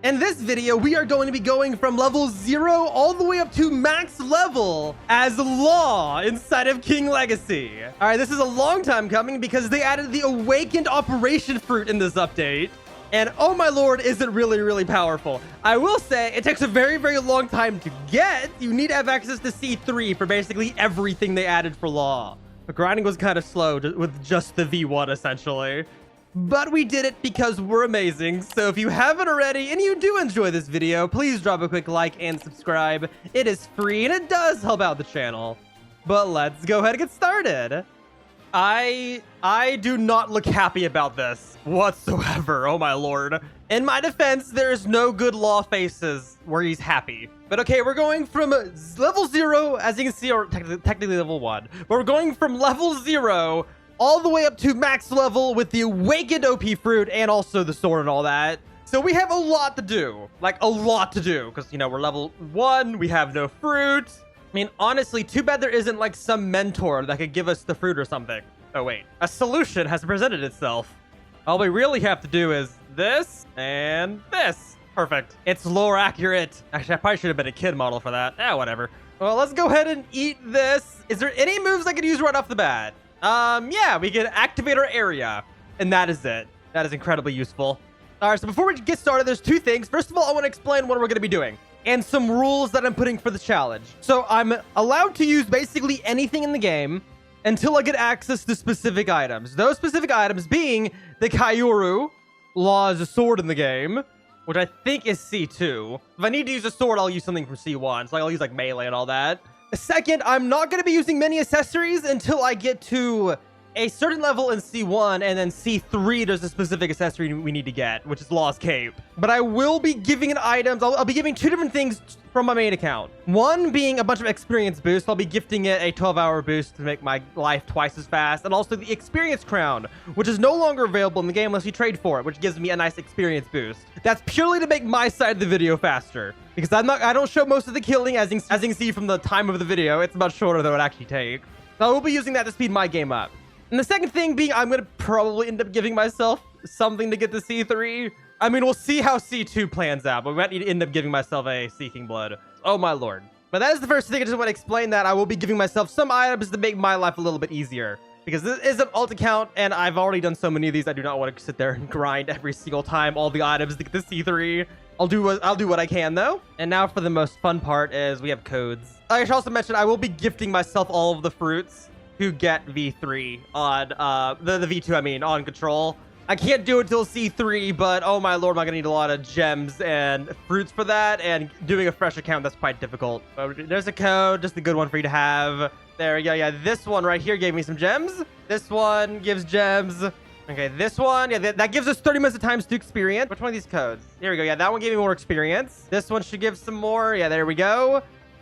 In this video, we are going to be going from level 0 all the way up to max level as Law inside of King Legacy. All right, this is a long time coming because they added the Awakened Operation Fruit in this update. And oh my lord, is it really, really powerful. I will say it takes a very, very long time to get. You need to have access to C3 for basically everything they added for Law. The grinding was kind of slow with just the V1 essentially. But we did it because we're amazing. So if you haven't already and you do enjoy this video, please drop a quick like and subscribe. It is free and it does help out the channel. But let's go ahead and get started. I do not look happy about this whatsoever. Oh my lord. In my defense, there is no good Law faces where he's happy. But okay, we're going from level 0, as you can see, or technically level 1. But we're going from level 0 all the way up to max level with the Awakened OP Fruit and also the sword and all that. So we have a lot to do. Like, a lot to do. Because, you know, we're level 1. We have no fruit. I mean, honestly, too bad there isn't, like, some mentor that could give us the fruit or something. Oh, wait. A solution has presented itself. All we really have to do is this and this. Perfect. It's lore accurate. Actually, I probably should have been a kid model for that. Whatever. Well, let's go ahead and eat this. Is there any moves I could use right off the bat? Yeah, we can activate our area, and that is it. That is incredibly useful. All right, so before we get started, there's two things. First of all, I want to explain what we're going to be doing and some rules that I'm putting for the challenge. So I'm allowed to use basically anything in the game until I get access to specific items. Those specific items being the Kaioru, Law is a sword in the game, which I think is C2. If I need to use a sword, I'll use something from C1. So I'll use like melee and all that. Second, I'm not going to be using many accessories until I get to a certain level in C1, and then C3, there's a specific accessory we need to get, which is Law's Cape. But I will be giving it items. I'll be giving two different things from my main account. One being a bunch of experience boosts. I'll be gifting it a 12-hour boost to make my life twice as fast. And also the experience crown, which is no longer available in the game unless you trade for it, which gives me a nice experience boost. That's purely to make my side of the video faster. Because I don't show most of the killing, as you can see from the time of the video. It's much shorter than it would actually take. So I will be using that to speed my game up. And the second thing being, I'm going to probably end up giving myself something to get the C3. I mean, we'll see how C2 plans out, but we might need to end up giving myself a Seeking Blood. Oh my lord. But that is the first thing. I just want to explain that I will be giving myself some items to make my life a little bit easier. Because this is an alt account, and I've already done so many of these, I do not want to sit there and grind every single time all the items to get the C3. I'll do what I can, though. And now for the most fun part is we have codes. I should also mention I will be gifting myself all of the fruits to get V3 on, the V2, I mean, on Control. I can't do it till C3, but oh my lord, am I gonna need a lot of gems and fruits for that, and doing a fresh account, that's quite difficult. There's a code, just a good one for you to have. There we go. Yeah, this one right here gave me some gems. This one gives gems. Okay, this one, yeah, that gives us 30 minutes of times to experience. Which one of these codes? Here we go. Yeah, that one gave me more experience. This one should give some more. Yeah, there we go.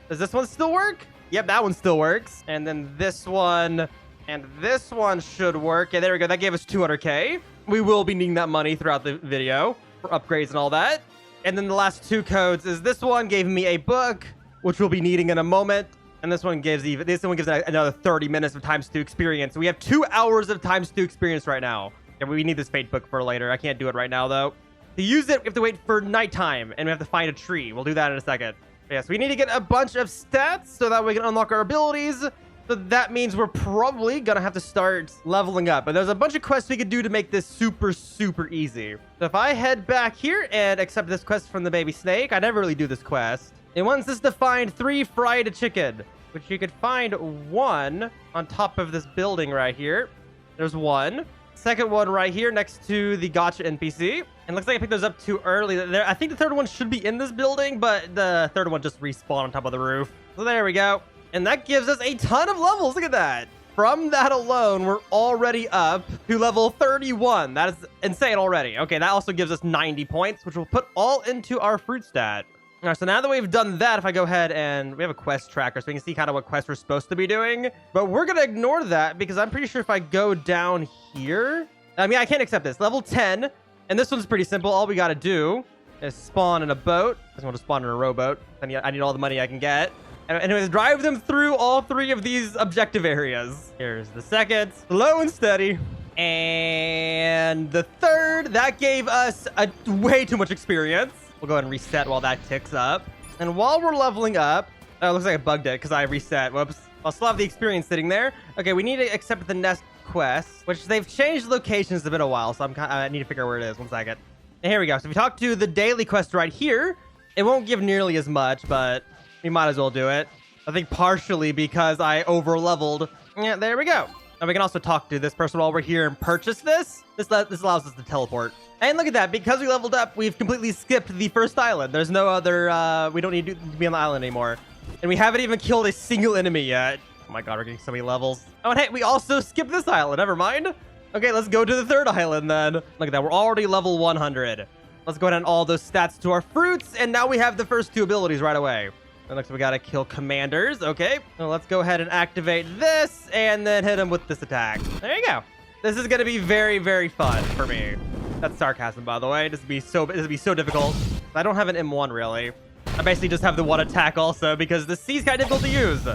Does this one still work? Yep, that one still works. And then this one and this one should work. Yeah, there we go. That gave us 200k. We will be needing that money throughout the video for upgrades and all that. And then the last two codes is this one gave me a book, which we'll be needing in a moment. And this one gives another 30 minutes of times to experience. So we have 2 hours of times to experience right now. And we need this fate book for later. I can't do it right now, though. To use it, we have to wait for nighttime, and we have to find a tree. We'll do that in a second. Yeah, so we need to get a bunch of stats so that we can unlock our abilities. So that means we're probably going to have to start leveling up. But there's a bunch of quests we could do to make this super, super easy. So if I head back here and accept this quest from the baby snake, I never really do this quest. It wants us to find 3 fried chicken, which you could find 1 on top of this building right here. There's 1. Second one right here next to the gotcha NPC. And looks like I picked those up too early. I think the third one should be in this building, but the third one just respawned on top of the roof. So there we go. And that gives us a ton of levels. Look at that. From that alone, we're already up to level 31. That is insane already. Okay, that also gives us 90 points, which we'll put all into our fruit stat. All right, so now that we've done that, if I go ahead and we have a quest tracker, so we can see kind of what quests we're supposed to be doing. But we're going to ignore that because I'm pretty sure if I go down here, I mean, I can't accept this. Level 10. And this one's pretty simple. All we got to do is spawn in a boat. I just want to spawn in a rowboat. I need all the money I can get. And anyways, drive them through all 3 of these objective areas. Here's the second. Slow and steady. And the third, that gave us way too much experience. We'll go ahead and reset while that ticks up. And while we're leveling up, oh, it looks like I bugged it because I reset. Whoops. I'll still have the experience sitting there. Okay, we need to accept the nest quest, which they've changed locations. It's been a while, so I need to figure out where it is. 1 second. And here we go. So if we talk to the daily quest right here, it won't give nearly as much, but we might as well do it. I think partially because I over-leveled. Yeah, there we go. And we can also talk to this person while we're here and purchase this. This allows us to teleport. And look at that. Because we leveled up, we've completely skipped the first island. There's no other... we don't need to be on the island anymore. And we haven't even killed a single enemy yet. Oh my god, we're getting so many levels. Oh, and hey, we also skipped this island. Never mind. Okay, let's go to the third island then. Look at that. We're already level 100. Let's go ahead and add all those stats to our fruits. And now we have the first 2 abilities right away. And looks like we gotta kill commanders. Okay, well, let's go ahead and activate this and then hit them with this attack. There you go. This is gonna be very, very fun for me. That's sarcasm, by the way. This would be so difficult. I don't have an M1 really. I basically just have the 1 attack also because the C's kind of difficult to use,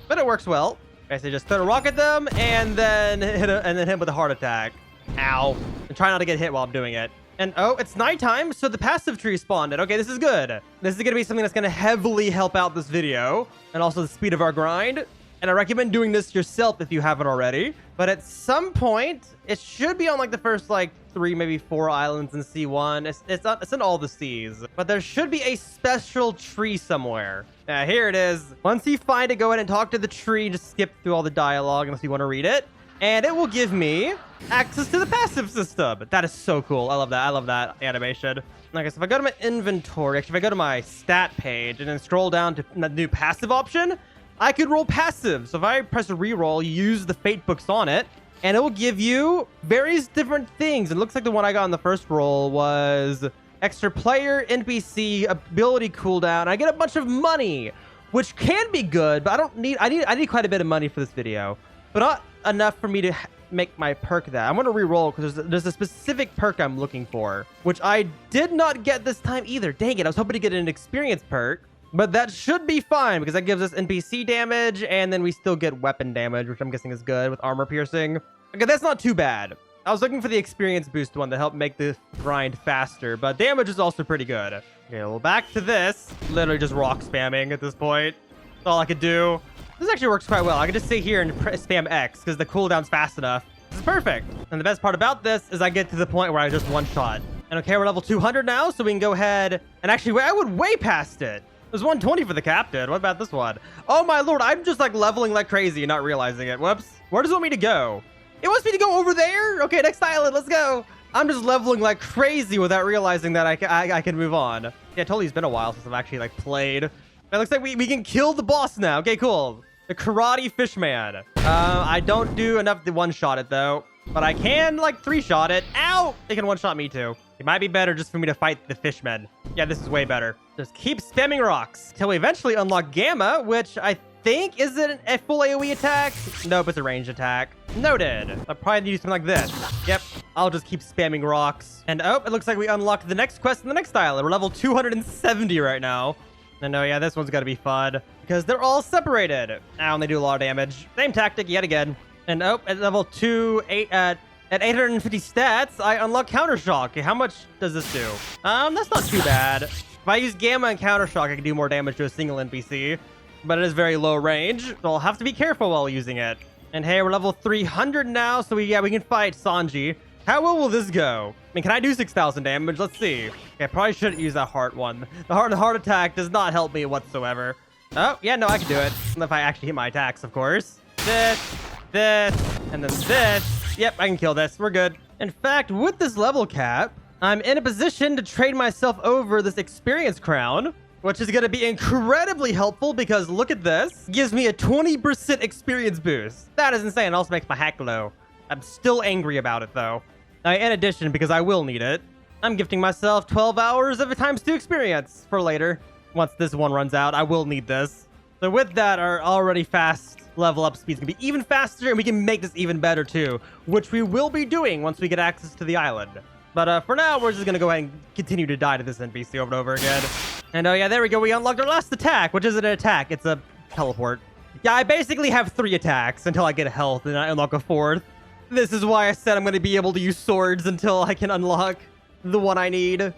but it works well. Basically, just throw a rock at them and then hit him with a heart attack. Ow! And try not to get hit while I'm doing it. And oh, it's nighttime, so the passive tree spawned. Okay, this is good. This is gonna be something that's gonna heavily help out this video and also the speed of our grind. And I recommend doing this yourself if you haven't already. But at some point, it should be on like the first like 3, maybe 4 islands in C1. It's in all the C's. But there should be a special tree somewhere. Here it is. Once you find it, go ahead and talk to the tree. Just skip through all the dialogue unless you want to read it. And it will give me access to the passive system. That is so cool. I love that. I love that animation. Okay, so if I go to my inventory, actually, if I go to my stat page and then scroll down to the new passive option, I could roll passive. So if I press a reroll, use the fate books on it, and it will give you various different things. It looks like the one I got in the first roll was extra player, NPC, ability cooldown. I get a bunch of money, which can be good, but I need quite a bit of money for this video, but not enough for me to make my perk that. I'm going to re-roll because there's a specific perk I'm looking for, which I did not get this time either. Dang it, I was hoping to get an experience perk, but that should be fine because that gives us NPC damage and then we still get weapon damage, which I'm guessing is good with armor piercing. Okay, that's not too bad. I was looking for the experience boost one to help make the grind faster, but damage is also pretty good. Okay, well, back to this. Literally just rock spamming at this point. That's all I could do. This actually works quite well. I can just sit here and spam X because the cooldown's fast enough. This is perfect. And the best part about this is I get to the point where I just one-shot. And okay, we're level 200 now, so we can go ahead and actually, I would way past it. There's 120 for the captain. What about this one? Oh my lord, I'm just like leveling like crazy and not realizing it. Whoops. Where does it want me to go? It wants me to go over there? Okay, next island, let's go. I'm just leveling like crazy without realizing that I can move on. Yeah, totally, it's been a while since I've actually like played. It looks like we can kill the boss now. Okay, cool. The karate fishman. I don't do enough to one-shot it though, but I can like 3-shot it. Ow! It can one-shot me too. It might be better just for me to fight the fishman. Yeah, this is way better. Just keep spamming rocks till we eventually unlock Gamma, which I think is it a full AoE attack? Nope, it's a ranged attack. Noted. I'll probably need to do something like this. Yep, I'll just keep spamming rocks. And oh, it looks like we unlocked the next quest in the next island. We're level 270 right now. And oh yeah, this one's gotta be fun because they're all separated. Ow, and they do a lot of damage. Same tactic yet again. And oh, at level 850 stats, I unlock Counter Shock. Okay, how much does this do? That's not too bad. If I use Gamma and Counter Shock, I can do more damage to a single NPC, but it is very low range, so I'll have to be careful while using it. And hey, we're level 300 now, so we can fight Sanji. How well will this go? I mean, can I do 6,000 damage? Let's see. Okay, I probably shouldn't use that heart one. The heart attack does not help me whatsoever. Oh, yeah, no, I can do it. If I actually hit my attacks, of course. This, and then this. Yep, I can kill this. We're good. In fact, with this level cap, I'm in a position to trade myself over this experience crown, which is going to be incredibly helpful because look at this. It gives me a 20% experience boost. That is insane. It also makes my hack low. I'm still angry about it, though. Now, in addition, because I will need it, I'm gifting myself 12 hours of a ×2 experience for later. Once this one runs out, I will need this. So with that, our already fast level up speed's gonna be even faster, and we can make this even better too, which we will be doing once we get access to the island. But for now, we're just gonna go ahead and continue to die to this NPC over and over again. And oh yeah, there we go. We unlocked our last attack, which isn't an attack. It's a teleport. Yeah, I basically have 3 attacks until I get health, and I unlock a 4th. This is why I said I'm going to be able to use swords until I can unlock the one I need.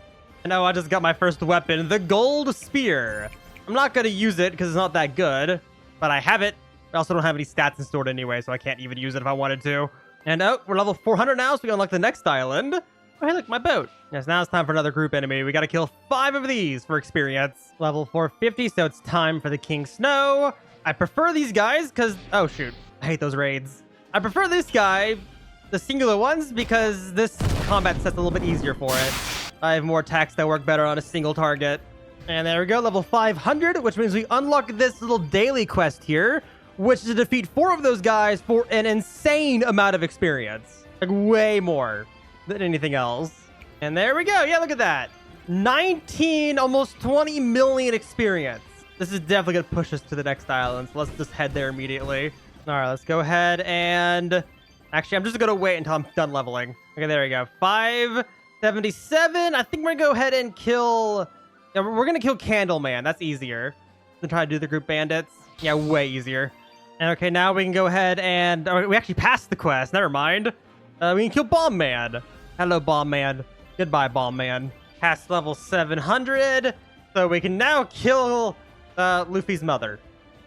And oh, I just got my first weapon, the gold spear. I'm not going to use it because it's not that good, but I have it. I also don't have any stats stored anyway, so I can't even use it if I wanted to. And oh, we're level 400 now, so we unlock the next island. Oh, hey, look, my boat. Yes, now it's time for another group enemy. We got to kill 5 of these for experience. Level 450, so it's time for the King Snow. I prefer these guys because... Oh, shoot. I hate those raids. I prefer this guy, the singular ones, because this combat set's a little bit easier for it. I have more attacks that work better on a single target. And there we go, level 500, which means we unlock this little daily quest here, which is to defeat 4 of those guys for an insane amount of experience. Like, way more than anything else. And there we go. Yeah, look at that. 19, almost 20 million experience. This is definitely going to push us to the next island, so let's just head there immediately. All right, let's go ahead and... Actually, I'm just going to wait until I'm done leveling. Okay, there we go. 577. I think we're going to go ahead and kill... Yeah, we're going to kill Candleman. That's easier than try to do the group bandits. Yeah, way easier. And okay, now we can go ahead and... Oh, we actually passed the quest. Never mind. We can kill Bomb Man. Hello, Bomb Man. Goodbye, Bomb Man. Past level 700. So we can now kill Luffy's mother.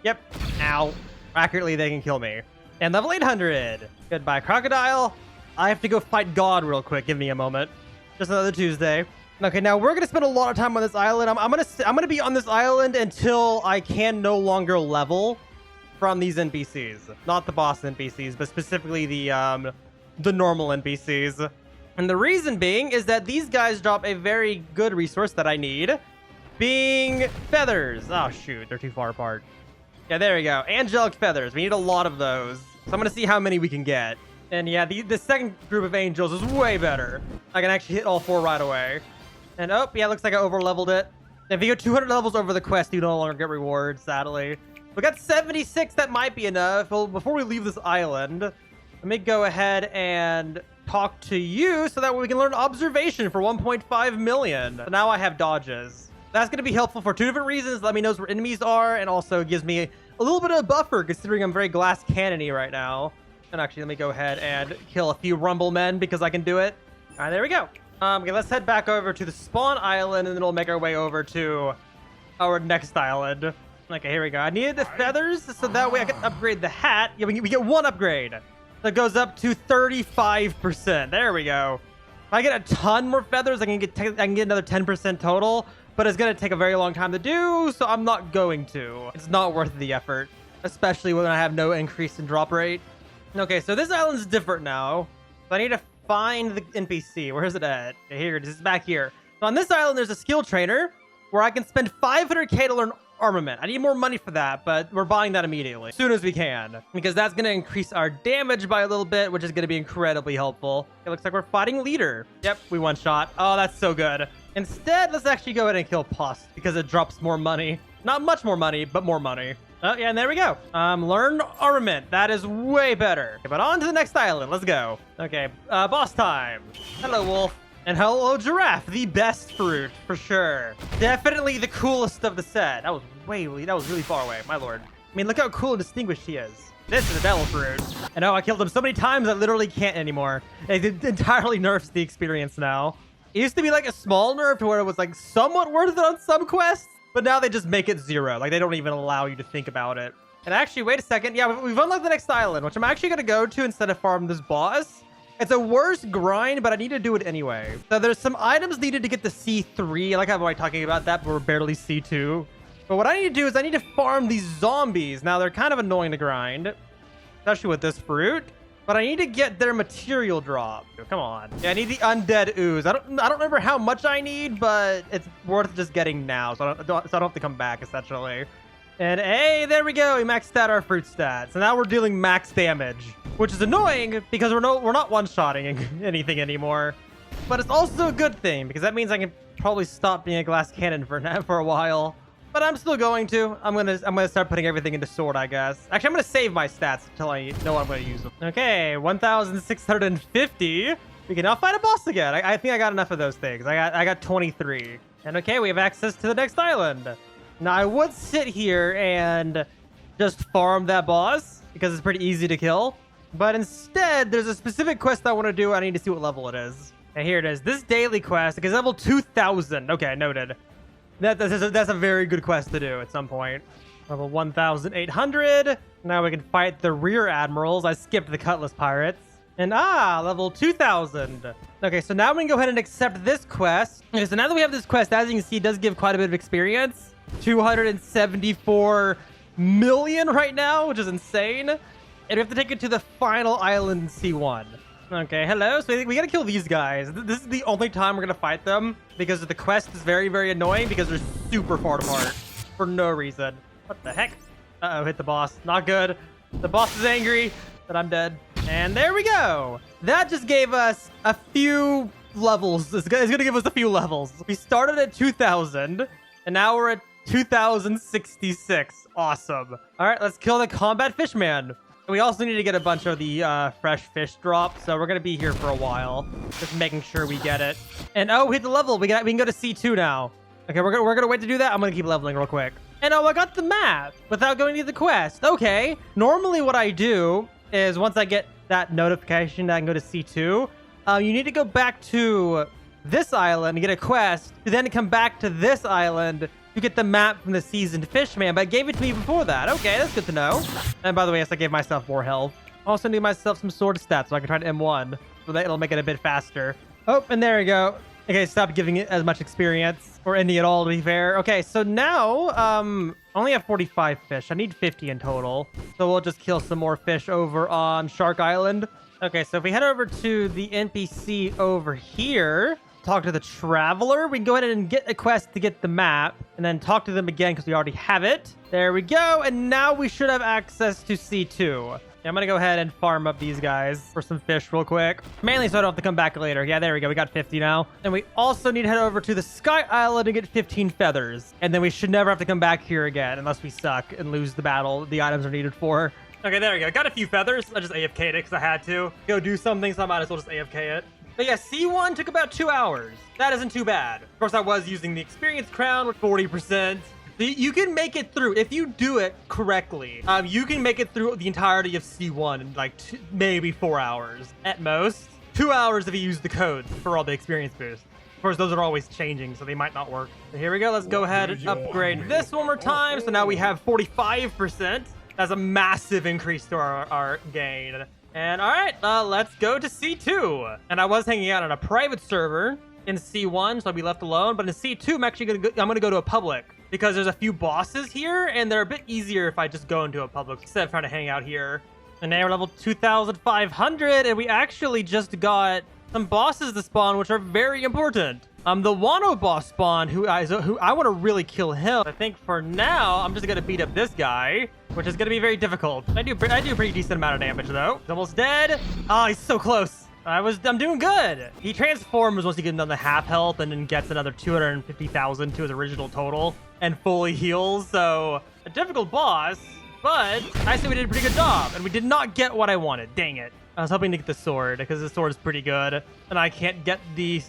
Yep. Ow. Accurately, they can kill me. And level 800. Goodbye, Crocodile. I have to go fight God real quick. Give me a moment. Just another Tuesday. Okay, now we're gonna spend a lot of time on this island. I'm gonna be on this island until I can no longer level from these NPCs. Not the boss NPCs, but specifically the normal NPCs. And the reason being is that these guys drop a very good resource that I need, being feathers. Oh shoot, they're too far apart. Yeah, there we go. Angelic feathers. We need a lot of those. So I'm gonna see how many we can get. And yeah, the second group of angels is way better. I can actually hit all 4 right away. And oh, yeah, looks like I over-leveled it. If you go 200 levels over the quest, you no longer get rewards, sadly. We got 76, that might be enough. Well, before we leave this island, let me go ahead and talk to you so that way we can learn observation for 1.5 million. So now I have dodges. That's going to be helpful for 2 different reasons. Let me know where enemies are, and also gives me a little bit of a buffer considering I'm very glass cannon-y right now. And actually, let me go ahead and kill a few rumble men because I can do it. All right, there we go. Okay, let's head back over to the spawn island, and then we'll make our way over to our next island. Okay, here we go. I needed the feathers, so that way I can upgrade the hat. Yeah, we get 1 upgrade. That goes up to 35%. There we go. If I get a ton more feathers, I can get another 10% total, but it's going to take a very long time to do, so I'm not going to. It's not worth the effort, especially when I have no increase in drop rate. Okay, so this island's different now. So I need to find the NPC. Where is it at? Okay, here it is. It's back here. So on this island, there's a skill trainer where I can spend 500k to learn armament. I need more money for that, but we're buying that immediately as soon as we can, because that's going to increase our damage by a little bit, which is going to be incredibly helpful. It looks like we're fighting leader. Yep, we one shot. Oh, that's so good. Instead, let's actually go ahead and kill Post because it drops more money. Not much more money, but more money. Oh, yeah, and there we go. Learn armament. That is way better. Okay, but on to the next island. Let's go. Okay, boss time. Hello, wolf. And hello, giraffe. The best fruit, for sure. Definitely the coolest of the set. That was really far away, my lord. I mean, look how cool and distinguished he is. This is a devil fruit. And oh, I killed him so many times I literally can't anymore. It entirely nerfs the experience now. It used to be like a small nerf to where it was like somewhat worth it on some quests. But now they just make it 0. Like, they don't even allow you to think about it. And actually, wait a second. Yeah, we've unlocked the next island, which I'm actually going to go to instead of farm this boss. It's a worse grind, but I need to do it anyway. So there's some items needed to get to C3. I like how I'm talking about that, but we're barely C2. But what I need to do is I need to farm these zombies. Now, they're kind of annoying to grind, especially with this fruit. But I need to get their material drop. Come on. Yeah, I need the undead ooze. I don't remember how much I need, but it's worth just getting now, so I don't have to come back, essentially. And hey, there we go. We maxed out our fruit stats. So now we're dealing max damage, which is annoying because we're not one-shotting anything anymore. But it's also a good thing because that means I can probably stop being a glass cannon for a while. But I'm still going to. I'm gonna start putting everything into sword, I guess. Actually, I'm gonna save my stats until I know I'm gonna use them. Okay, 1,650. We can now fight a boss again. I think I got enough of those things. I got 23. And okay, we have access to the next island. Now I would sit here and just farm that boss because it's pretty easy to kill. But instead, there's a specific quest I want to do. I need to see what level it is. Okay, here it is. This daily quest is level 2000. Okay, noted. That's a very good quest to do at some point. Level 1800. Now we can fight the rear admirals. I skipped the Cutlass Pirates. And level 2000. Okay, so now we can go ahead and accept this quest. Okay, so now that we have this quest, as you can see, it does give quite a bit of experience. 274 million right now, which is insane. And we have to take it to the final island C1. Okay, hello. So we gotta kill these guys. This is the only time we're gonna fight them because the quest is very, very annoying because they're super far apart for no reason. What the heck? Uh-oh, hit the boss. Not good. The boss is angry that I'm dead. And there we go. That just gave us a few levels. It's gonna give us a few levels. We started at 2000 and now we're at 2066. Awesome. All right, let's kill the combat fishman. We also need to get a bunch of the fresh fish drops, so we're gonna be here for a while, just making sure we get it. And oh, hit the level. We can go to C2 now. Okay, we're gonna wait to do that. I'm gonna keep leveling real quick. And oh, I got the map without going to the quest. Okay. Normally, what I do is once I get that notification that I can go to C2, you need to go back to this island and get a quest, to then come back to this island to get the map from the seasoned fishman, but it gave it to me before that. Okay, that's good to know. And by the way, yes, I gave myself more health. Also need myself some sword stats so I can try to M1, so that it'll make it a bit faster. Oh, and there we go. Okay, stop giving it as much experience, or any at all, to be fair. Okay, so now, I only have 45 fish. I need 50 in total. So we'll just kill some more fish over on Shark Island. Okay, so if we head over to the NPC over here, talk to the Traveler, we can go ahead and get a quest to get the map, and then talk to them again because we already have it. There we go, and now we should have access to C2. I'm gonna go ahead and farm up these guys for some fish real quick. Mainly so I don't have to come back later. Yeah, there we go. We got 50 now. And we also need to head over to the Sky Island and get 15 feathers. And then we should never have to come back here again unless we suck and lose the battle the items are needed for. Okay, there we go. Got a few feathers. I just AFK'd it because I had to go do something, so I might as well just AFK it. But yeah, C1 took about 2 hours. That isn't too bad. Of course, I was using the experience crown with 40%. You can make it through if you do it correctly. You can make it through the entirety of C1 in like maybe 4 hours at most. 2 hours if you use the codes for all the experience boosts. Of course, those are always changing, so they might not work. So here we go. Let's go ahead and upgrade this one more time. So now we have 45%. That's a massive increase to our gain. And all right, let's go to C2. And I was hanging out on a private server in C1, so I'll be left alone. But in C2, I'm gonna go to a public, because there's a few bosses here, and they're a bit easier if I just go into a public instead of trying to hang out here. And now we're level 2,500, and we actually just got some bosses to spawn, which are very important. The Wano boss spawn, who I want to really kill him. I think for now, I'm just gonna beat up this guy, which is gonna be very difficult. I do a pretty decent amount of damage though. He's almost dead. Oh, he's so close. I'm doing good. He transforms once he gets down to half health and then gets another 250,000 to his original total and fully heals. So a difficult boss, but I say we did a pretty good job, and we did not get what I wanted. Dang it. I was hoping to get the sword because the sword is pretty good, and I can't get the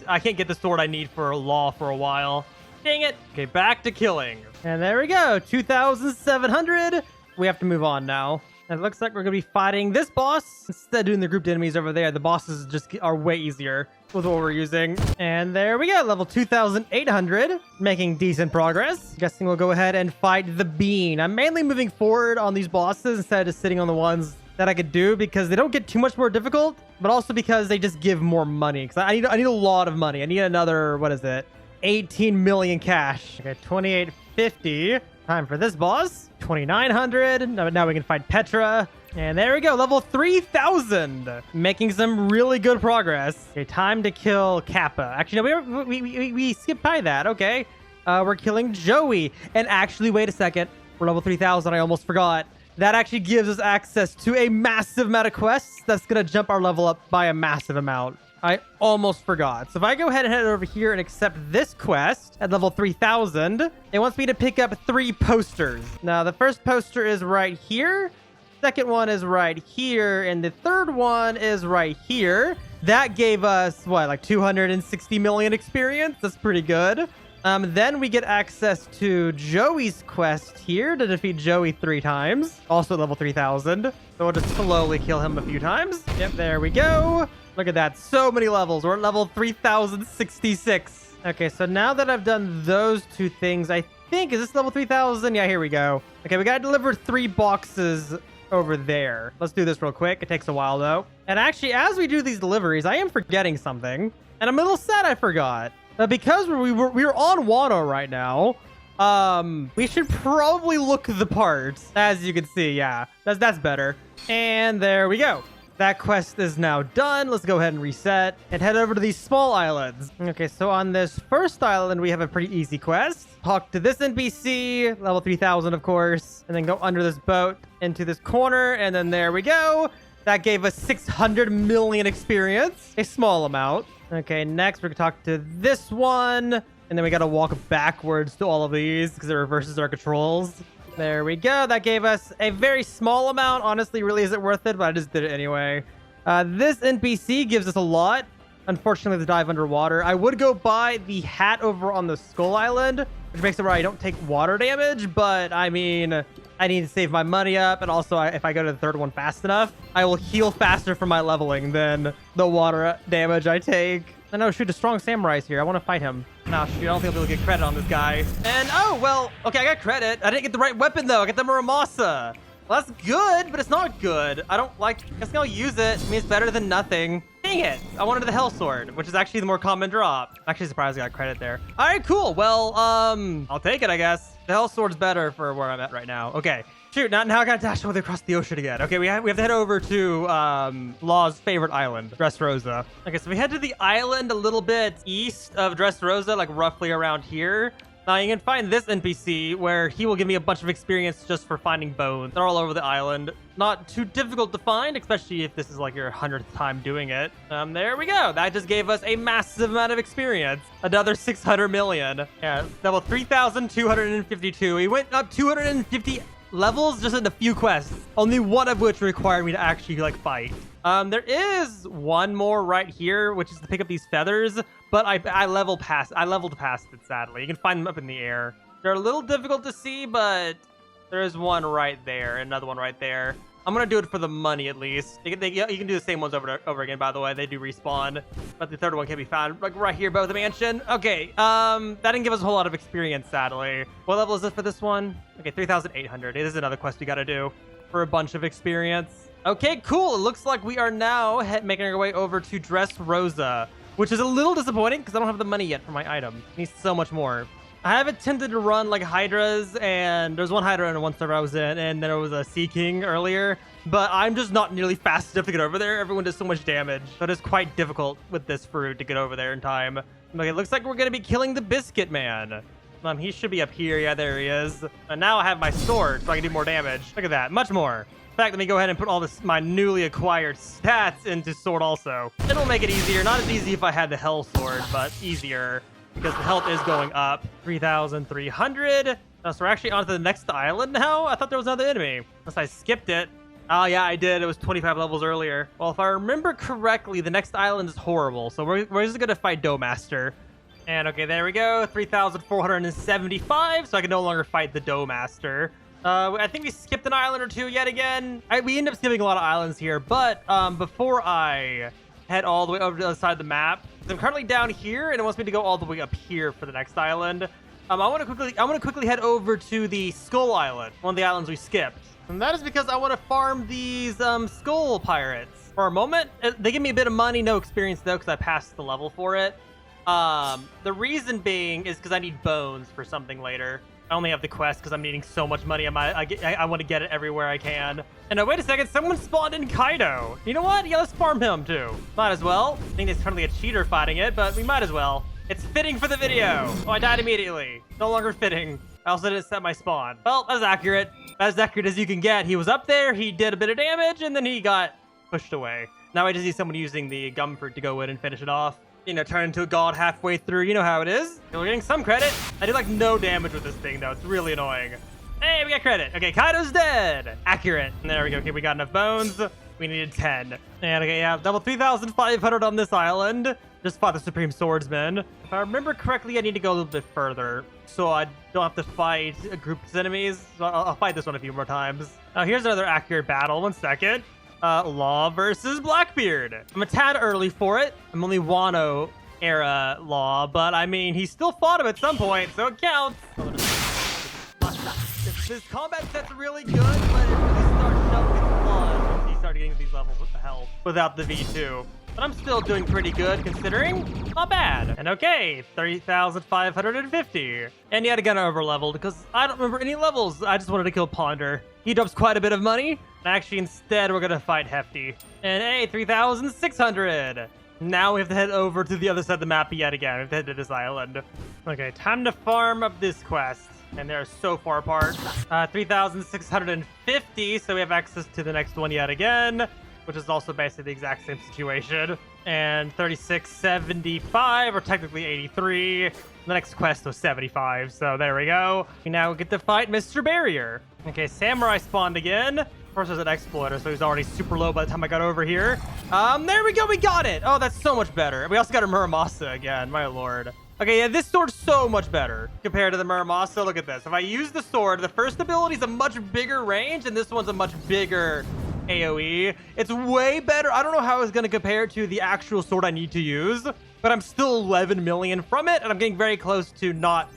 sword I need for Law for a while. Dang it. Okay, back to killing. And there we go. 2,700. We have to move on now. And it looks like we're going to be fighting this boss. Instead of doing the grouped enemies over there, the bosses just are way easier with what we're using. And there we go, level 2,800. Making decent progress. Guessing we'll go ahead and fight the Bean. I'm mainly moving forward on these bosses instead of just sitting on the ones that I could do, because they don't get too much more difficult, but also because they just give more money. Because I need a lot of money. I need another, what is it? 18 million cash. Okay, 2,850. Time for this boss. 2,900. Now we can fight Petra. And there we go. Level 3,000. Making some really good progress. Okay, time to kill Kappa. Actually, no, we skipped by that. Okay. We're killing Joey. And actually, wait a second. We're level 3,000. I almost forgot. That actually gives us access to a massive amount of quests. That's going to jump our level up by a massive amount. I almost forgot. So if I go ahead and head over here and accept this quest at level 3,000, it wants me to pick up 3 posters. Now, the first poster is right here. Second one is right here. And the third one is right here. That gave us, what, like 260 million experience? That's pretty good. Then we get access to Joey's quest here to defeat Joey 3 times. Also at level 3,000. So we'll just slowly kill him a few times. Yep, there we go. Look at that. So many levels. We're at level 3066. Okay, so now that I've done those two things, I think, is this level 3000? Yeah, here we go. Okay, we gotta deliver 3 boxes over there. Let's do this real quick. It takes a while, though. And actually, as we do these deliveries, I am forgetting something. And I'm a little sad I forgot. But because we're on Wano right now, we should probably look the part. As you can see, yeah. That's better. And there we go. That quest is now done. Let's go ahead and reset and head over to these small islands. Okay, so on this first island, we have a pretty easy quest. Talk to this NPC, level 3000, of course, and then go under this boat into this corner. And then there we go. That gave us 600 million experience, a small amount. Okay, next we're gonna talk to this one. And then we got to walk backwards to all of these because it reverses our controls. There we go. That gave us a very small amount. Honestly, really isn't worth it, but I just did it anyway. This NPC gives us a lot. Unfortunately, the dive underwater. I would go buy the hat over on the Skull Island, which makes it where I don't take water damage. But, I mean, I need to save my money up. And also, if I go to the third one fast enough, I will heal faster from my leveling than the water damage I take. I know, shoot, a strong samurai's here. I want to fight him. No, shoot, I don't think I'll be able to get credit on this guy. And, oh, well, okay, I got credit. I didn't get the right weapon, though. I got the Muramasa. Well, that's good, but it's not good. I don't like, I guess I'll use it. I mean, it's better than nothing. Dang it. I wanted the Hell Sword, which is actually the more common drop. I'm actually surprised I got credit there. All right, cool. Well, I'll take it, I guess. The Hell Sword's better for where I'm at right now. Okay. Shoot, now I gotta dash all the way across the ocean again. Okay, we have to head over to Law's favorite island, Dressrosa. Okay, so we head to the island a little bit east of Dressrosa, like roughly around here. Now you can find this NPC where he will give me a bunch of experience just for finding bones. They're all over the island. Not too difficult to find, especially if this is like your 100th time doing it. There we go. That just gave us a massive amount of experience. Another 600 million. Yeah, level 3,252. We went up 250 levels just in a few quests, only one of which required me to actually like fight. There is one more right here, which is to pick up these feathers, but I leveled past it, sadly. You can find them up in the air. They're a little difficult to see, but there is one right there, another one right there. I'm gonna do it for the money at least. You can do the same ones over again, by the way. They do respawn, but the third one can be found like right here above the mansion. Okay, that didn't give us a whole lot of experience, sadly. What level is this for this one? Okay, 3,800. It is another quest we gotta do for a bunch of experience. Okay, cool. It looks like we are now making our way over to Dressrosa, which is a little disappointing because I don't have the money yet for my item. It needs so much more. I have attempted to run like hydras, and there's one hydra in one server I was in, and there was a sea king earlier, but I'm just not nearly fast enough to get over there. Everyone does so much damage, so it is quite difficult with this fruit to get over there in time. Okay, it looks like we're gonna be killing the biscuit man. He should be up here. Yeah, there he is. And now I have my sword, so I can do more damage. Look at that, much more. In fact, let me go ahead and put all my newly acquired stats into sword also. It'll make it easier. Not as easy if I had the Hell Sword, but easier, because the health is going up. 3,300. So we're actually onto the next island now? I thought there was another enemy. Unless I skipped it. Oh, yeah, I did. It was 25 levels earlier. Well, if I remember correctly, the next island is horrible. So we're just going to fight Doughmaster. And, okay, there we go. 3,475. So I can no longer fight the Doughmaster. I think we skipped an island or two yet again. We end up skipping a lot of islands here. But before I head all the way over to the other side of the map, I'm currently down here, and it wants me to go all the way up here for the next island. I want to quickly head over to the Skull Island, one of the islands we skipped. And that is because I want to farm these skull pirates. For a moment, they give me a bit of money, no experience though, because I passed the level for it. The reason being is because I need bones for something later. I only have the quest because I'm needing so much money. I want to get it everywhere I can. And no, wait a second, someone spawned in Kaido. You know what? Yeah, let's farm him too. Might as well. I think there's currently a cheater fighting it, but we might as well. It's fitting for the video. Oh, I died immediately. No longer fitting. I also didn't set my spawn. Well, that's accurate. As accurate as you can get. He was up there, he did a bit of damage, and then he got pushed away. Now I just need someone using the gum fruit to go in and finish it off. You know, turn into a god halfway through. You know how it is. We're getting some credit. I do like no damage with this thing, though. It's really annoying. Hey, we got credit. Okay, Kaido's dead. Accurate. And there we go. Okay, we got enough bones. We needed 10. And okay, yeah, double 3,500 on this island. Just fought the Supreme Swordsman. If I remember correctly, I need to go a little bit further, so I don't have to fight a group of enemies. So I'll fight this one a few more times. Now, here's another accurate battle. 1 second. Law versus Blackbeard. I'm a tad early for it. I'm only Wano era Law, but I mean, he still fought him at some point, so it counts. This combat set's really good, but it really starts shoving its claws once he started getting these levels of health without the V2. But I'm still doing pretty good considering. Not bad. And okay, 30,550. And yet again, I over-leveled because I don't remember any levels. I just wanted to kill Ponder. He drops quite a bit of money. Actually, instead, we're going to fight Hefty. And hey, 3,600. Now we have to head over to the other side of the map yet again. We have to head to this island. Okay, time to farm up this quest. And they're so far apart. 3,650, so we have access to the next one yet again, which is also basically the exact same situation. And 3675, or technically 83. The next quest was 75, so there we go. We now get to fight Mr. Barrier. Okay, Samurai spawned again. Of course, there's an exploiter, so he's already super low by the time I got over here. There we go, we got it. Oh, that's so much better. We also got a Muramasa again, my lord. Okay, yeah, this sword's so much better compared to the Muramasa. Look at this. If I use the sword, the first ability is a much bigger range, and this one's a much bigger AoE. It's way better. I don't know how I was going to compare it to the actual sword I need to use, but I'm still 11 million from it, and I'm getting very close to not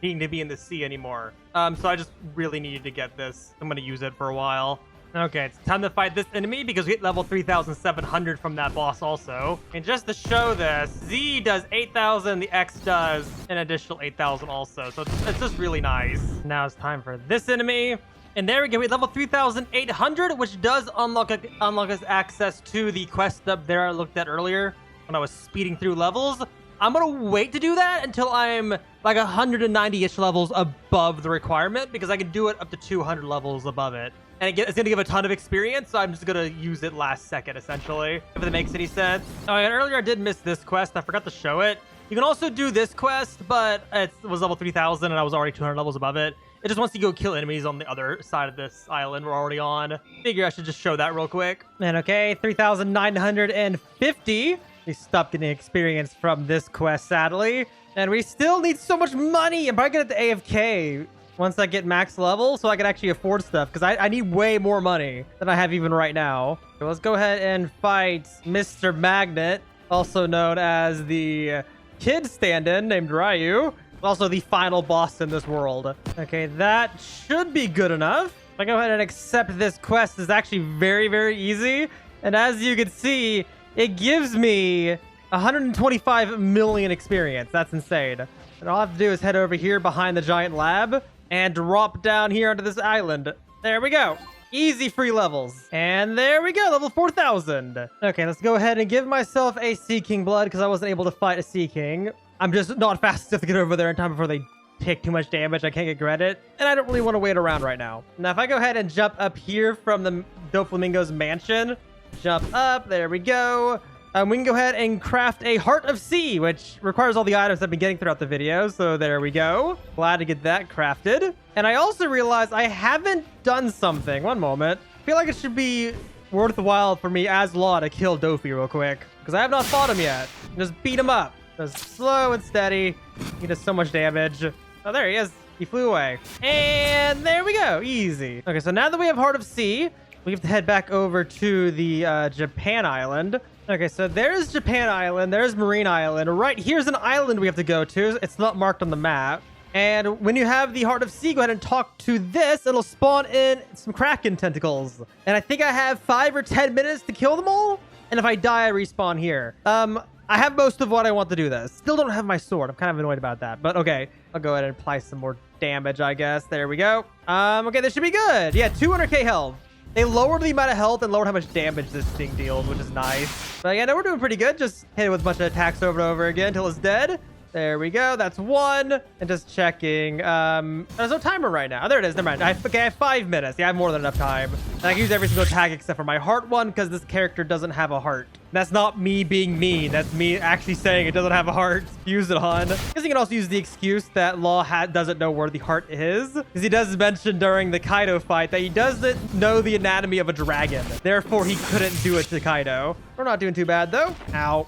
needing to be in the sea anymore. So I just really needed to get this. I'm going to use it for a while. Okay, it's time to fight this enemy because we hit level 3,700 from that boss also. And just to show this, Z does 8,000, the X does an additional 8,000 also. So it's just really nice. Now it's time for this enemy. And there we go, we hit level 3,800, which does unlock us access to the quest up there I looked at earlier when I was speeding through levels. I'm going to wait to do that until I'm like 190-ish levels above the requirement because I can do it up to 200 levels above it. And it's going to give a ton of experience, so I'm just going to use it last second, essentially, if that makes any sense. Oh, and earlier I did miss this quest. I forgot to show it. You can also do this quest, but it was level 3,000, and I was already 200 levels above it. It just wants you to go kill enemies on the other side of this island we're already on. Figure I should just show that real quick. And okay, 3,950. We stopped getting experience from this quest, sadly. And we still need so much money. I'm probably going to have to AFK once I get max level so I can actually afford stuff because I need way more money than I have even right now. So let's go ahead and fight Mr. Magnet, also known as the kid stand-in named Ryu. Also the final boss in this world. Okay, that should be good enough. If I go ahead and accept this quest, it's actually very, very easy. And as you can see, it gives me 125 million experience. That's insane. And all I have to do is head over here behind the giant lab and drop down here onto this island. There we go. Easy free levels. And there we go, level 4,000. Okay, let's go ahead and give myself a Sea King blood because I wasn't able to fight a Sea King. I'm just not fast enough to get over there in time before they take too much damage. I can't get credit. And I don't really want to wait around right now. Now, if I go ahead and jump up here from the Doflamingo's mansion, jump up, there we go. We can go ahead and craft a Heart of Sea, which requires all the items I've been getting throughout the video. So there we go. Glad to get that crafted. And I also realized I haven't done something. One moment. I feel like it should be worthwhile for me as Law to kill Dofi real quick because I have not fought him yet. Just beat him up. Just slow and steady. He does so much damage. Oh, there he is. He flew away. And there we go. Easy. Okay, so now that we have Heart of Sea, we have to head back over to the Japan Island. Okay, so there's Japan Island. There's Marine Island. Right here's an island we have to go to. It's not marked on the map. And when you have the Heart of Sea, go ahead and talk to this. It'll spawn in some Kraken tentacles. And I think I have 5 or 10 minutes to kill them all. And if I die, I respawn here. I have most of what I want to do this. Still don't have my sword. I'm kind of annoyed about that. But okay, I'll go ahead and apply some more damage, I guess. There we go. Okay, this should be good. Yeah, 200k health. They lowered the amount of health and lowered how much damage this thing deals, which is nice. But yeah, no, we're doing pretty good. Just hit it with a bunch of attacks over and over again until it's dead. There we go. That's one. And just checking. There's no timer right now. Oh, there it is. Never mind. I have 5 minutes. Yeah, I have more than enough time. And I can use every single attack except for my heart one because this character doesn't have a heart. That's not me being mean. That's me actually saying it doesn't have a heart to use it on. I guess you can also use the excuse that Law doesn't know where the heart is. Because he does mention during the Kaido fight that he doesn't know the anatomy of a dragon. Therefore, he couldn't do it to Kaido. We're not doing too bad, though. Ow.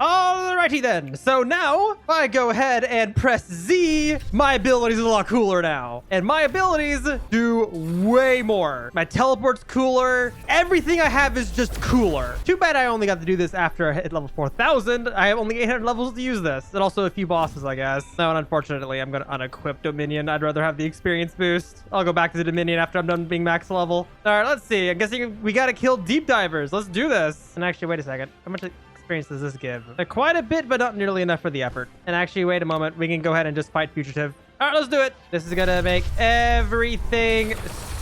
Alrighty then. So now, if I go ahead and press Z, my abilities are a lot cooler now. And my abilities do way more. My teleport's cooler. Everything I have is just cooler. Too bad I only got to do this after I hit level 4,000. I have only 800 levels to use this. And also a few bosses, I guess. No, and unfortunately, I'm going to unequip Dominion. I'd rather have the experience boost. I'll go back to the Dominion after I'm done being max level. All right, let's see. I'm guessing we got to kill deep divers. Let's do this. And actually, wait a second. How much experience does this give? Quite a bit, but not nearly enough for the effort. And actually, wait a moment. We can go ahead and just fight Fugitive. All right, let's do it. This is going to make everything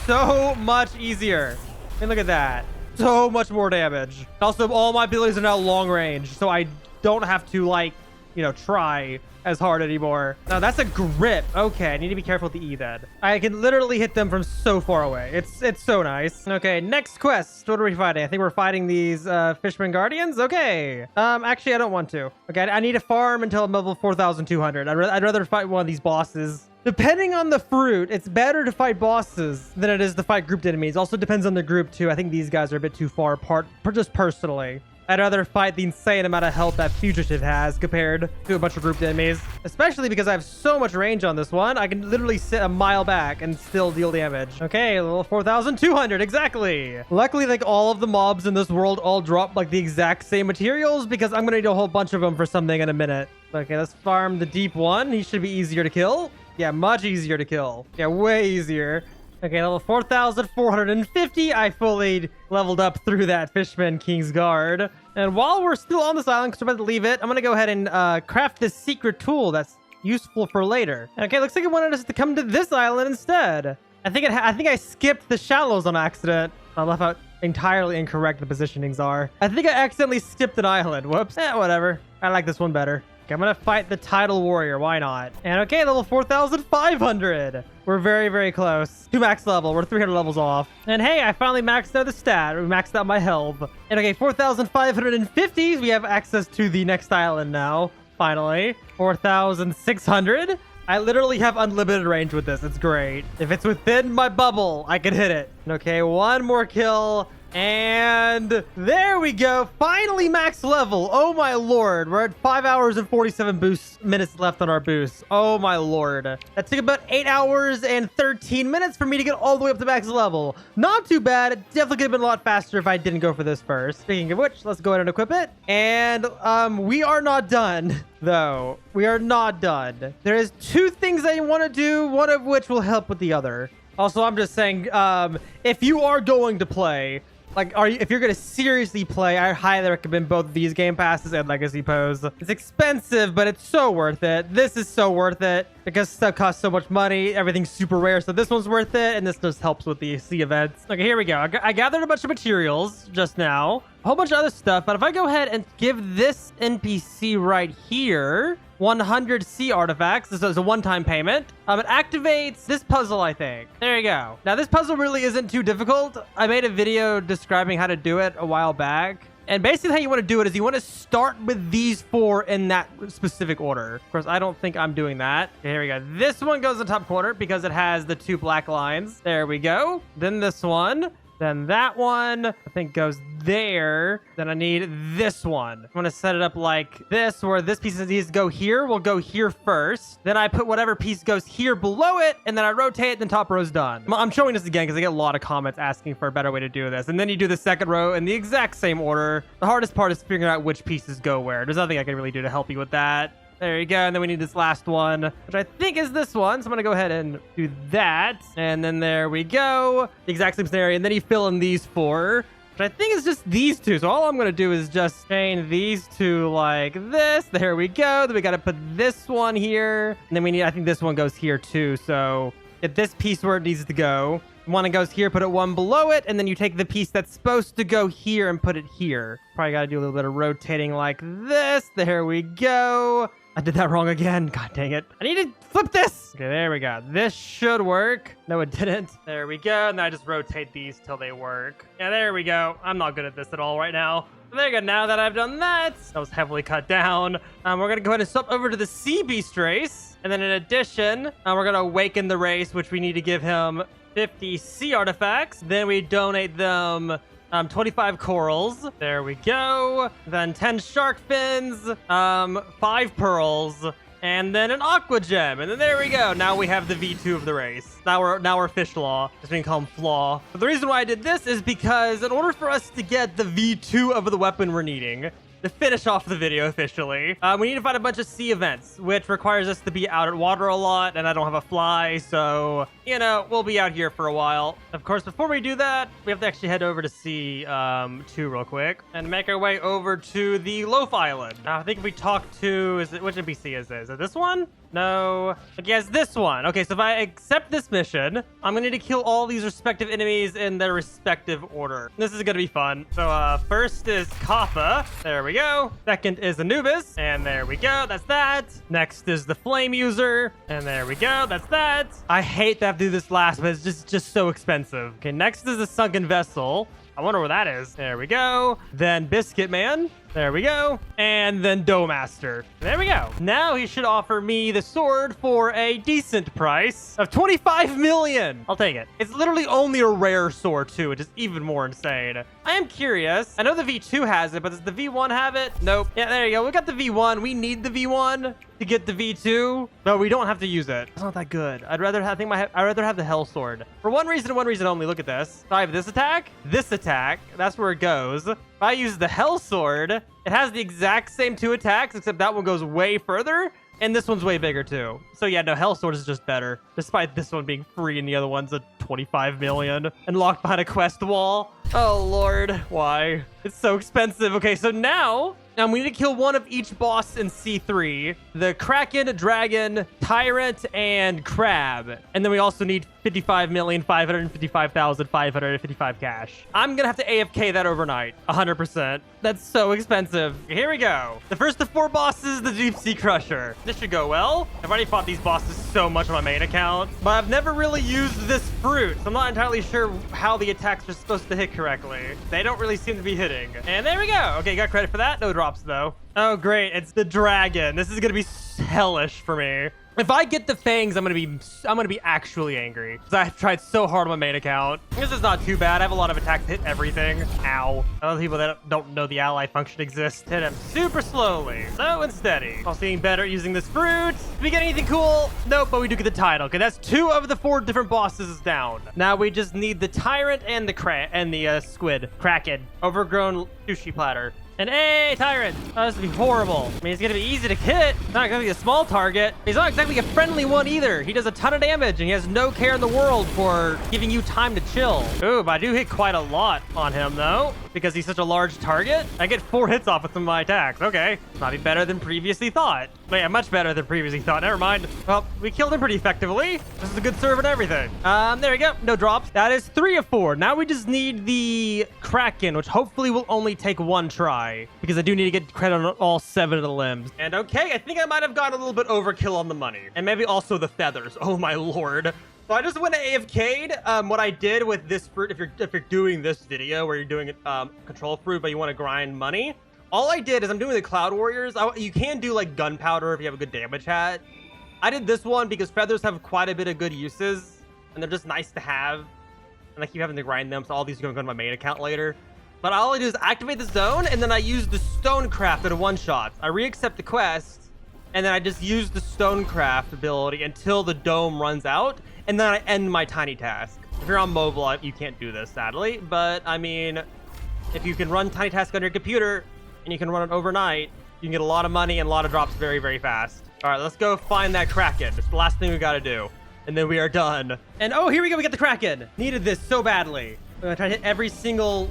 so much easier. And look at that. So much more damage. Also, all my abilities are now long range, so I don't have to, like, you know, try as hard anymore. Now, that's a grip. Okay, I need to be careful with the E then. I can literally hit them from so far away. It's so nice. Okay, next quest. What are we fighting? I think we're fighting these Fisherman Guardians. Okay. Actually, I don't want to. Okay, I need to farm until I'm level 4,200. I'd rather fight one of these bosses. Depending on the fruit, it's better to fight bosses than it is to fight grouped enemies. Also depends on the group, too. I think these guys are a bit too far apart, just personally. I'd rather fight the insane amount of health that Fugitive has compared to a bunch of grouped enemies. Especially because I have so much range on this one. I can literally sit a mile back and still deal damage. Okay, level 4,200, exactly. Luckily, like, all of the mobs in this world all drop, like, the exact same materials because I'm going to need a whole bunch of them for something in a minute. Okay, let's farm the deep one. He should be easier to kill. Yeah, much easier to kill. Yeah, way easier. Okay, level 4,450. I fully leveled up through that Fishman King's Guard. And while we're still on this island, because we're about to leave it, I'm going to go ahead and craft this secret tool that's useful for later. Okay, looks like it wanted us to come to this island instead. I think I skipped the shallows on accident. I left out entirely incorrect the positionings are. I think I accidentally skipped an island. Whoops. Whatever. I like this one better. Okay, I'm gonna fight the Tidal Warrior. Why not? And okay, level 4,500. We're very, very close to max level. We're 300 levels off. And hey, I finally maxed out the stat. We maxed out my health. And okay, 4,550. We have access to the next island now. Finally. 4,600. I literally have unlimited range with this. It's great. If it's within my bubble, I can hit it. Okay, one more kill. And there we go. Finally max level. Oh my lord. We're at 5 hours and 47 minutes left on our boost. Oh my lord. That took about 8 hours and 13 minutes for me to get all the way up to max level. Not too bad. It definitely could have been a lot faster if I didn't go for this first. Speaking of which, let's go ahead and equip it. And we are not done though. We are not done. There is 2 things I want to do, one of which will help with the other. Also, I'm just saying, if you are going to play, like, if you're going to seriously play, I highly recommend both of these Game Passes and Legacy Pose. It's expensive, but it's so worth it. This is so worth it because stuff costs so much money. Everything's super rare, so this one's worth it, and this just helps with the sea events. Okay, here we go. I gathered a bunch of materials just now. A whole bunch of other stuff, but if I go ahead and give this NPC right here 100 sea artifacts, this is a one-time payment, it activates this puzzle, I think. There you go. Now, this puzzle really isn't too difficult. I made a video describing how to do it a while back. And basically how you want to do it is you want to start with these 4 in that specific order. Of course, I don't think I'm doing that. Okay, here we go. This one goes in the top corner because it has the 2 black lines. There we go. Then this one. Then that one, I think, goes there. Then I need this one. I'm going to set it up like this, where this piece needs to go here. We'll go here first. Then I put whatever piece goes here below it, and then I rotate it, then top row's done. I'm showing this again because I get a lot of comments asking for a better way to do this. And then you do the second row in the exact same order. The hardest part is figuring out which pieces go where. There's nothing I can really do to help you with that. There you go. And then we need this last one, which I think is this one. So I'm going to go ahead and do that. And then there we go. The exact same scenario. And then you fill in these 4, which I think is just these 2. So all I'm going to do is just chain these 2 like this. There we go. Then we got to put this one here. And then we need, I think this one goes here too. So get this piece where it needs to go. One that goes here, put it one below it, and then you take the piece that's supposed to go here and put it here. Probably got to do a little bit of rotating like this. There we go. I did that wrong again. God dang it. I need to flip this. Okay, there we go. This should work. No, it didn't. There we go. And then I just rotate these till they work. Yeah, there we go. I'm not good at this at all right now. There you go. Now that I've done that, that was heavily cut down. We're going to go ahead and swap over to the Sea Beast race. And then in addition, we're going to awaken the race, which we need to give him 50 sea artifacts. Then we donate them 25 corals. There we go. Then 10 shark fins, 5 pearls, and then an aqua gem. And then there we go. Now we have the V2 of the race. Now we're fish law. Just being called flaw. But the reason why I did this is because in order for us to get the V2 of the weapon we're needing, to finish off the video officially, we need to find a bunch of sea events, which requires us to be out at water a lot, and I don't have a fly, so, you know, we'll be out here for a while. Of course, before we do that, we have to actually head over to sea 2 real quick, and make our way over to the Loaf Island. Now, I think if we talk to, which NPC is this? Is it this one? No. Okay, yes, this one. Okay, so if I accept this mission, I'm gonna need to kill all these respective enemies in their respective order. This is gonna be fun. So, first is Kappa. There we go. Second is Anubis. And there we go. That's that. Next is the Flame User. And there we go. That's that. I hate to have to do this last, but it's just so expensive. Okay, next is the Sunken Vessel. I wonder where that is. There we go. Then Biscuit Man. There we go. And then Doughmaster. There we go. Now he should offer me the sword for a decent price of 25 million. I'll take it. It's literally only a rare sword too, which is even more insane. I am curious. I know the V2 has it, but does the V1 have it? Nope. Yeah, there you go. We got the V1. We need the V1 to get the V2, but we don't have to use it. It's not that good. I'd rather have the Hell Sword. For one reason only. Look at this. If I have this attack, that's where it goes. If I use the Hell Sword, it has the exact same 2 attacks, except that one goes way further, and this one's way bigger too. So yeah, no, Hell Sword is just better, despite this one being free and the other one's a 25 million and locked behind a quest wall. Oh lord, why? It's so expensive. Okay, so now we need to kill one of each boss in C3. The Kraken, Dragon, Tyrant, and Crab. And then we also need 55,555,555 cash. I'm gonna have to AFK that overnight, 100%. That's so expensive. Here we go. The first of 4 bosses, the Deep Sea Crusher. This should go well. I've already fought these bosses so much on my main account, but I've never really used this fruit, so I'm not entirely sure how the attacks are supposed to hit correctly. They don't really seem to be hitting. And there we go. Okay, got credit for that. No drops though. Oh great, it's the dragon. This is gonna be hellish for me. If I get the fangs, I'm gonna be actually angry because I've tried so hard on my main account. This is not too bad. I have a lot of attacks that hit everything. Ow. Other people that don't know the ally function exists hit him super slowly, slow and steady. Also getting better at using this fruit. Did we get anything cool? Nope, but we do get the title. Okay, that's 2 of the 4 different bosses down. Now we just need the Tyrant and the Squid. Kraken. Overgrown sushi platter. And hey, Tyrant! Oh, this would be horrible. I mean, he's gonna be easy to hit. Not exactly a small target. He's not exactly a friendly one either. He does a ton of damage, and he has no care in the world for giving you time to chill. Ooh, but I do hit quite a lot on him, though, because he's such a large target. I get 4 hits off with some of my attacks. Okay, might be better than previously thought. But yeah, much better than previously thought. Never mind. Well, we killed him pretty effectively. This is a good serve and everything. There we go. No drops. That is 3 of 4. Now we just need the Kraken, which hopefully will only take 1 try, because I do need to get credit on all 7 of the limbs. And okay, I think I might have gone a little bit overkill on the money, and maybe also the feathers. Oh my lord. So I just went to AFK'd. What I did with this fruit, if you're doing this video where you're doing control fruit but you want to grind money, all I did is I'm doing the Cloud Warriors. You can do like gunpowder if you have a good damage hat. I did this one because feathers have quite a bit of good uses, and they're just nice to have, and I keep having to grind them, so all these are going to go to my main account later. But all I do is activate the zone, and then I use the Stonecraft at a one-shot. I re-accept the quest, and then I just use the Stonecraft ability until the dome runs out, and then I end my tiny task. If you're on mobile, you can't do this, sadly. But, I mean, if you can run tiny task on your computer, and you can run it overnight, you can get a lot of money and a lot of drops very, very fast. All right, let's go find that Kraken. It's the last thing we got to do. And then we are done. And, oh, here we go. We got the Kraken. Needed this so badly. I'm gonna try to hit every single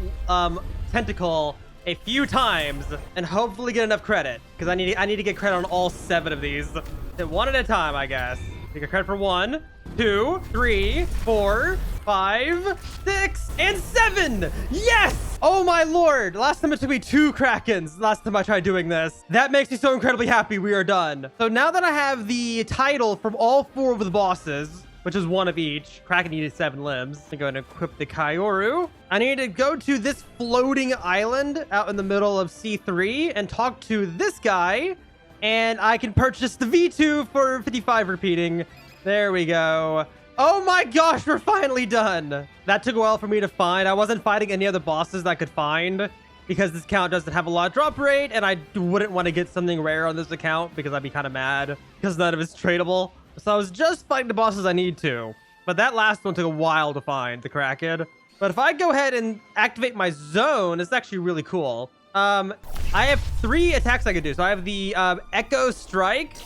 tentacle a few times and hopefully get enough credit, because I need to get credit on all 7 of these. Hit 1 at a time, I guess. You get credit for 1, 2, 3, 4, 5, 6, and 7. Yes! Oh my lord! Last time it took me 2 Krakens. Last time I tried doing this. That makes me so incredibly happy. We are done. So now that I have the title from all 4 of the bosses, which is 1 of each. Kraken needed 7 limbs. I'm going to equip the Kaioru. I need to go to this floating island out in the middle of C3 and talk to this guy, and I can purchase the V2 for 55 repeating. There we go. Oh my gosh, we're finally done. That took a while for me to find. I wasn't fighting any other bosses that I could find because this account doesn't have a lot of drop rate, and I wouldn't want to get something rare on this account because I'd be kind of mad because none of it's tradable. So I was just fighting the bosses I need to. But that last one took a while to find, the Kraken. But if I go ahead and activate my zone, it's actually really cool. I have 3 attacks I could do. So I have the Echo Strike,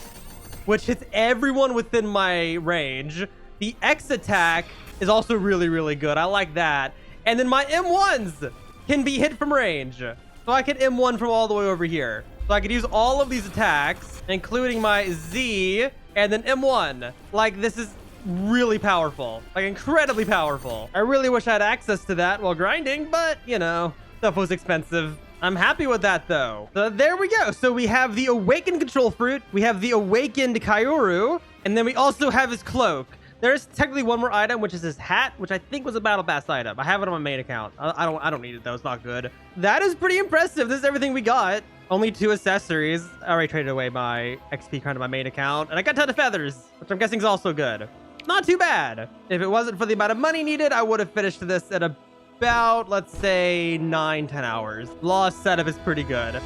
which hits everyone within my range. The X attack is also really, really good. I like that. And then my M1s can be hit from range. So I can M1 from all the way over here. So I could use all of these attacks, including my Z and then M1. Like, this is really powerful. Like, incredibly powerful. I really wish I had access to that while grinding, but, you know, stuff was expensive. I'm happy with that, though. So there we go. So we have the Awakened Control Fruit. We have the Awakened Kaioru. And then we also have his Cloak. There's technically one more item, which is his hat, which I think was a battle pass item. I have it on my main account. I don't need it though. It's not good. That is pretty impressive. This is everything we got. Only 2 accessories. I already traded away my XP card to my main account, and I got a ton of feathers, which I'm guessing is also good. Not too bad. If it wasn't for the amount of money needed, I would have finished this at about, let's say, 9-10 hours. Law setup is pretty good.